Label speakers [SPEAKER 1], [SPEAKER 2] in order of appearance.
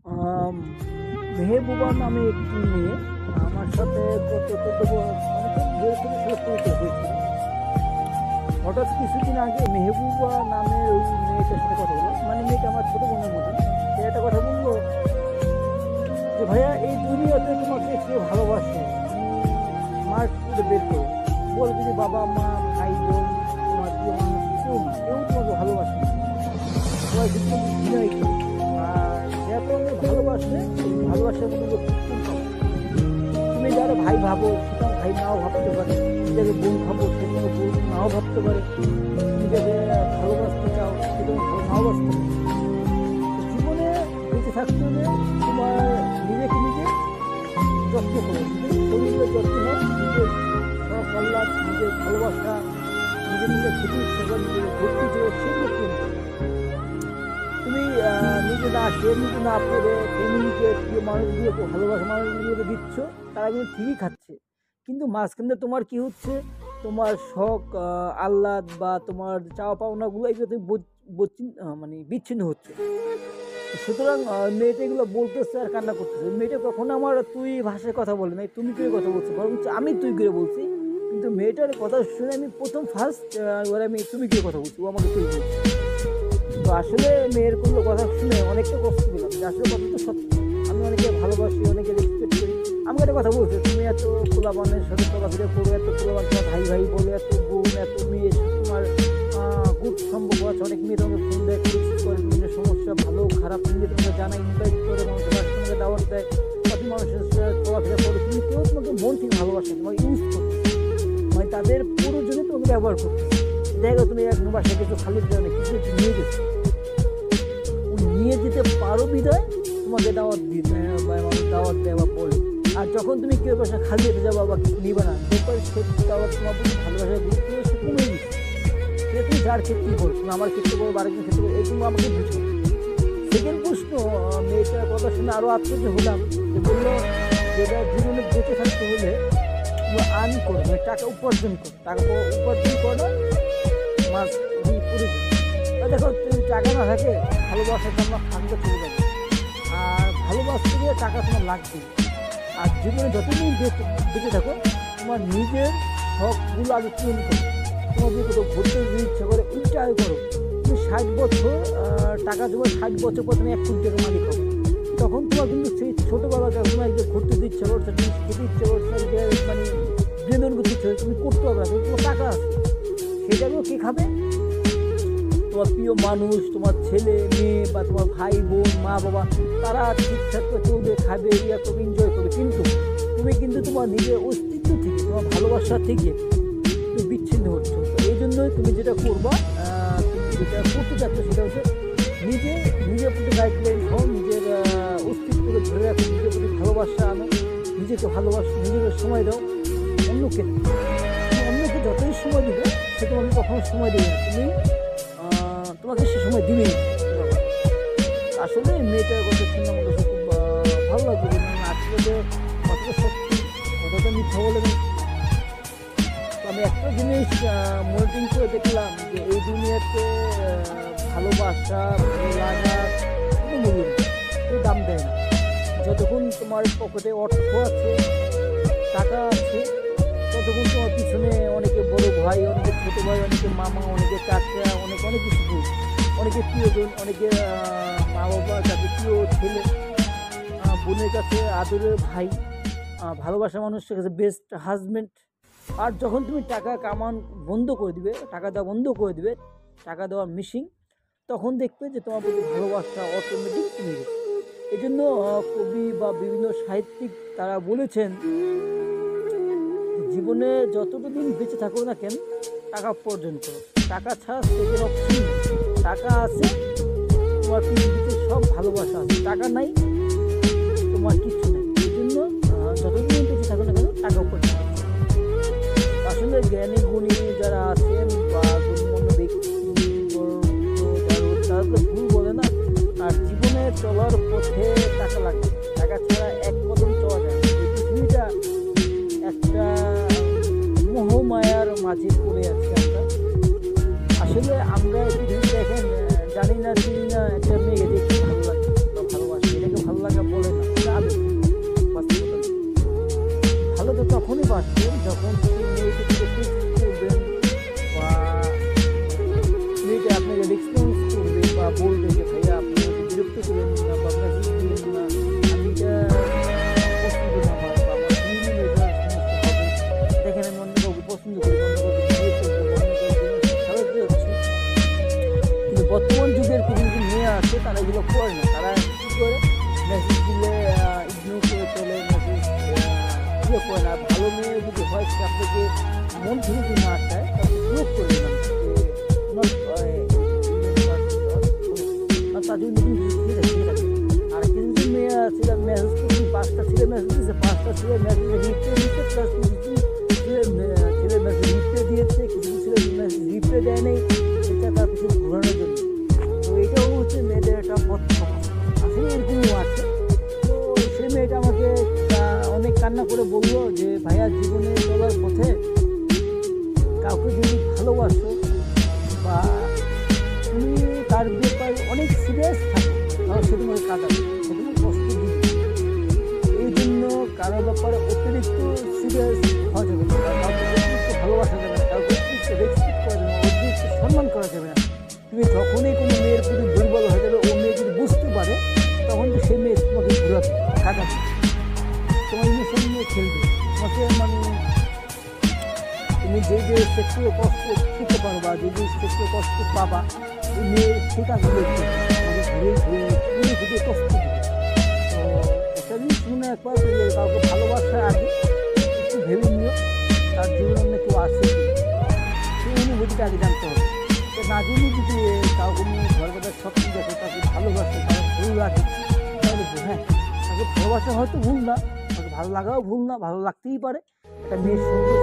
[SPEAKER 1] আম মেহেবুবা নামে একটি মেয়ে আমার সাথে গত ১৪ বছর পরিচয় হয়েছিল। হঠাৎ কিছুদিন আগে মেহবুবা নামের ওই মেয়েটার সাথে কথা বললো, মানে মেয়েটা আমার ছোটো বোনের মতো। সে একটা কথা বললো যে ভাইয়া, এই দুনিয়াতে তোমাকে কেউ ভালোবাসে, মার্ক করে বের করো, বলে যদি বাবা মা ভাই বোন তোমার প্রিয় মানুষ কেউ তোমাকে ভালোবাসে না, সবাই কিন্তু বিনয় করে। আর যত ভালোবাসে ভালোবাসার মধ্যে খুব কম পাবে। তুমি যারা ভাই ভাবো সেটা ভাই নাও ভাবতে পারে, যাকে বোন ভাবো সেটা বোন নাও ভাবতে পারে, তুমি যাকে ভালোবাসতে চাও সেটা নাও বাসতে পারে। জীবনে বেঁচে থাকতে হলে তোমার নিজেকে নিজে যত্ন করো, নিজের শরীরের যত্ন নাও, নিজের শখ আহ্লাদ, নিজের ভালোবাসা, নিজের খেতে ইচ্ছে করে, নিজের ঘুরতে চাও, সেগুলো করো। তুমি নিজে না খেয়ে নিজে না পড়ে ফ্যামিলিকে প্রিয় মানুষগুলোকে ভালোবাসা মানুষগুলোকে দিচ্ছ, তারা কিন্তু ঠিকই খাচ্ছে, কিন্তু মাঝখানে তোমার কি হচ্ছে, তোমার শখ আহ্লাদ বা তোমার চাওয়া পাওনাগুলো এগুলো তুমি মানে বিচ্ছিন্ন হচ্ছে। সুতরাং মেয়েটা এগুলো বলতেছে আর কান্না করতেছে। মেয়েটা কখনো আমার তুই ভাষায় কথা বলে নাই, তুমি করে কথা বলছো, বরং আমি তুই করে বলছি। কিন্তু মেয়েটার কথা শুনে আমি প্রথম ফার্স্ট এবার আমি তুমি করে কথা বলছি, ও আমাকে তুই বলছি। তো আসলে মেয়ের কোনো কথা শুনে অনেকটা কষ্ট পেলাম, যে আসলে কথা তো সত্যি। আমি অনেকে ভালোবাসি, অনেকে রেসপেক্ট করি। আমাকে একটা কথা বলছে, তুমি এত পোলাপানের সাথে চলাফেরা করো, এত পোলাপান তোমার ভাই ভাই বলে, এত বোন এত মেয়ে তোমার গুড সম্পর্ক আছে। অনেক মেয়ে তোমাকে ফোন দেয়, রিসিভ করে, বিভিন্ন সমস্যা ভালো খারাপ নিয়ে তোমাকে জানায়, ইনভাইট করে, মানুষের সঙ্গে দাওয়াত দেয়, কত মানুষের সাথে চলাফেরা করে। তুমি কেউ তোমাকে মন থেকে ভালোবাসে, তোমাকে ইউজ করতে, মানে তাদের প্রয়োজনে তোমাকে ব্যবহার করতে। দেখো তুমি এক বাসায় কিছু খালি কিছু নিয়ে গেছো, নিয়ে যেতে পারো বিদায় তোমাকে দাওয়াত দিতে বা দাওয়াত দেয় বা বলে। আর যখন তুমি কেউ বাসা খালি যেতে যাবো বা কিছু নিবে না, দেখবে সে দাওয়াত তোমার প্রতি ভালোবাসা গুরুত্ব সে কমে গেছে। সে তুমি যার ক্ষেত্রেই বলো, তুমি আমার ক্ষেত্রে বলো, আরেকজন ক্ষেত্রে বলো, এইগুলো আমাকে বুঝো। সেকেন্ড প্রশ্ন, মেয়েটার কথা শুনে আরও আশ্চর্য হলাম, যে বললো যেটা জীবনে বেঁচে থাকতে হলে তুমি আর্ন করো, মানে টাকা উপার্জন করো, টাকা উপার্জন করো মাস প্রয়োজন। দেখো তুমি টাকা না থাকে ভালোবাসার জন্য খানটা চলে যাবে, আর ভালোবাসতে গিয়ে টাকা তোমার লাগবে। আর জীবনে যতদিন বেঁচে থাকো তোমার নিজের শখগুলো আগে পূরণ করো। তোমার যদি কোথাও ঘুরতে যদি ইচ্ছা করে ওইটা আগে করো। তুমি 60 বছর টাকা জমা, 60 বছর পর তুমি 1 কোটি টাকা মালিক হবে। তখন তোমার কিন্তু সেই ছোটোবেলাটা তোমার একদিন ঘুরতে ইচ্ছা করছে, তুমি খেতে ইচ্ছা করছে, মানে বিনোদন করতে ইচ্ছে করছে, তুমি করতে পারবে না, কিন্তু তোমার টাকা আছে। সেটাকেও কে খাবে? তোমার প্রিয় মানুষ, তোমার ছেলে মেয়ে বা তোমার ভাই বোন মা বাবা, তারা ঠিকঠাক করে চলবে, খাবে, ইয়া করবে, এনজয় করবে। কিন্তু তুমি কিন্তু তোমার নিজের অস্তিত্ব থেকে, তোমার ভালোবাসা থেকে তুমি বিচ্ছিন্ন হচ্ছ। তো এই জন্যই তুমি যেটা করবা, তুমি যেটা করতে চাচ্ছ সেটা হচ্ছে নিজের প্রতি গাইডলাইন হও, নিজের অস্তিত্বকে ধরে রাখো, নিজের প্রতি ভালোবাসা আনো, নিজেকে ভালোবাসো, নিজেকে সময় দাও। অন্যকে যতই সময় দিবে সে তোমাকে কখনো সময় দেবে না, তোমাকে সে সময় দিবেই। আসলে মেয়েটার কথা শুনে আমার কাছে খুব ভালো লাগবে, আসলে কথাটা সত্যি, কথাটা মিথ্যা বলে না। তো আমি একটা জিনিস মনিটরিং করে দেখলাম, যে এই দুনিয়াতে ভালোবাসা ভালো লাগা কোনো মূল্য নেই, কেউ দাম দেয় না। যতক্ষণ তোমার পকেটে অর্থ আছে, টাকা আছে, ততক্ষণ তোমার পিছনে অনেকে বড় ভাই, অনেকে ছোটো ভাই, অনেকে মামা, অনেকে চাচা, অনেক কিছু ভুল, অনেকে প্রিয়জন, অনেকে মা বাবার কাছে প্রিয় ছেলে, বোনের কাছে আদরের ভাই, ভালোবাসা মানুষের কাছে বেস্ট হাজব্যান্ড। আর যখন তুমি টাকা কামান বন্ধ করে দিবে, টাকা দেওয়া বন্ধ করে দিবে, টাকা দেওয়ার মিশিং, তখন দেখবে যে তোমার প্রতি ভালোবাসা অটোমেটিক কমে যাবে। এই জন্য কবি বা বিভিন্ন সাহিত্যিক তারা বলেছেন, জীবনে যতটা দিন বেঁচে থাকো না কেন টাকা উপার্জন করো, টাকা ছাড়া সেকেন্ড অপশন নেই। টাকা আছে তোমার পৃথিবীতে সব ভালোবাসা আছে, টাকা নাই তোমার কিছু নেই। এই জন্য যতদিন বেঁচে থাকো না কেন টাকা উপার্জন করো। আসলে জ্ঞানী গুণী যারা আছেন বা গুণগণ্য ব্যক্তি তারা তো ভুল বলে না। আর জীবনে চলার পথে টাকা লাগে, টাকা ছাড়া এক কদম চলা যায় না। এই পৃথিবীটা একটা মোহমায়ার মাঝে পড়ে আছি আমরা। আসলে আমরা পৃথিবী দেখেন, জানি না চিনি না, একটা মেয়েকে দেখতে ভালো লাগে বা ভালোবাসি, এটাকে ভালো করে না। ভালো মেয়ে যদি হয় সে আপনাকে মন থেকে যদি না চায় তাকে প্রয়োগ করে দেবেন তার জন্য ঠিক আছে। আর কিছু মেয়ে ছেলে মেসেজ করছি 5টা ছেলে মেসেজ দিয়েছে, 5টা ছেলে মেসেজ রিপ্লে দিচ্ছে, প্লাস কিছু ছেলে মেসেজ রিপ্লে দিয়েছে, কিছু ছেলে মেসেজ রিপ্লে দেয় নেই, এটা তার কিছু ঘোরানোর জন্য। তো এটাও হচ্ছে মেয়েদের একটা পথ আসলে এরকমও আছে। তো সেই মেয়েটা আমাকে অনেক কান্না করে বললো যে ভাইয়া জীবনে চলার পথে কাউকে যদি ভালোবাসো বা তুমি তার ব্যাপারে অনেক সিরিয়াস থাকো তাহলে সে তোমাকে কাঁদাবে, সে তোমাকে কষ্ট দিবে। এই জন্য কারোর ব্যাপারে অতিরিক্ত সিরিয়াস হওয়া যাবে না, কাউকে অতিরিক্ত ভালোবাসা যাবে না, কাউকে অতিরিক্ত রেসপেক্ট করা যাবে না, অতিরিক্ত সম্মান করা যাবে না। তুমি যখনই কোনো মেয়ের প্রতি দুর্বল হয়ে যাবে, ও মেয়ে যদি বুঝতে পারে তখন তো সেই মেয়ে তোমাকে ঘুরাবে, কাঁদাবে, তোমার ইমোশন নিয়ে খেলবে, তোমাকে মানে তুমি যে যে সেক্সুয়াল কষ্ট পেতে পারবা, যে যে সেক্সুয়াল কষ্ট পাবা, ওই মেয়ে ঠিক আছে তোমাকে ঘুরে ঘুরে ঘুরে ঘুরে কষ্ট দেবে। তো একটা জিনিস শুনে একবার যে কাউকে ভালোবাসার আগে একটু ভেবে নিও তার জীবনে অন্য কেউ আছে সেই অনুভূতিটা আগে জানতে হবে। তো না জেনে যদি কাউকে নিয়ে ঘরবাজার স্বপ্ন দেখে তাকে ভালোবাসে, তাকে ভুল লাগে, তাহলে হ্যাঁ তাকে ভালোবাসা হয়তো ভুল না, তাকে ভালো লাগাও ভুল না, ভালো লাগতেই পারে। একটা মেয়ের সুন্দর